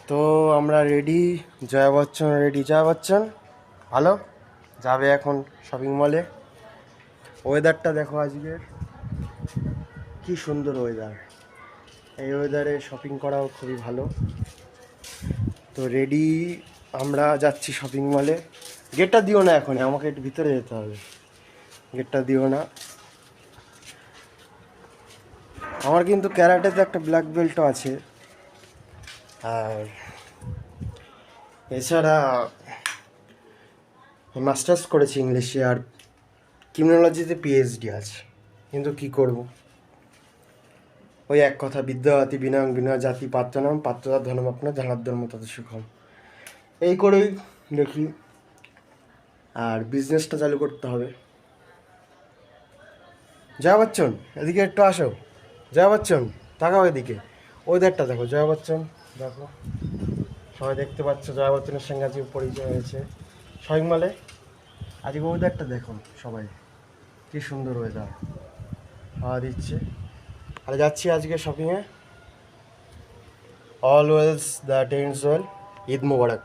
তো আমরা ready, Jaya Bachchan ready. Jaya Bachchan ভালো যাবে এখন শপিং মলে। ওয়েদারটা দেখো আজকের, কি সুন্দর ওয়েদার। এই ওয়েদারে শপিং করাও খুবই ভালো। তো রেডি, আমরা যাচ্ছি শপিং মলে। গেটটা দিও না এখন, আমাকে একটু ভিতরে যেতে হবে, গেটটা দিও না। আমার কিন্তু ক্যারাটেতে একটা ব্ল্যাক বেল্টও আছে, আর এছাড়া মাস্টার্স করেছি ইংলিশে, আর ক্রিমিনোলজিতে পিএইচডি আছে। কিন্তু কি করব, ওই এক কথা, বিদ্যাবাতি বিনয়ং বিনয় জাতি পাত্রনাম পাত্রতা ধর্মপ্ন ধনার্ধর্ম তত সুখম, এই করেই দেখি। আর বিজনেসটা চালু করতে হবে। জয়া বচ্চন এদিকে একটু আসো। জয়া বচ্চন তাকাও এদিকে, ওয়েদারটা দেখো। জয়া বচ্চন দেখো, সবাই দেখতে পাচ্ছ জয়া বচ্চনের সঙ্গে আজকে পরিচয় হয়েছে শপিং মলে। আজকে ওয়েদারটা দেখো সবাই, কি সুন্দর ওয়েদার, হাওয়া দিচ্ছে। আর যাচ্ছি আজকে শপিংয়ে। Always the tense well. Eid Mobarak.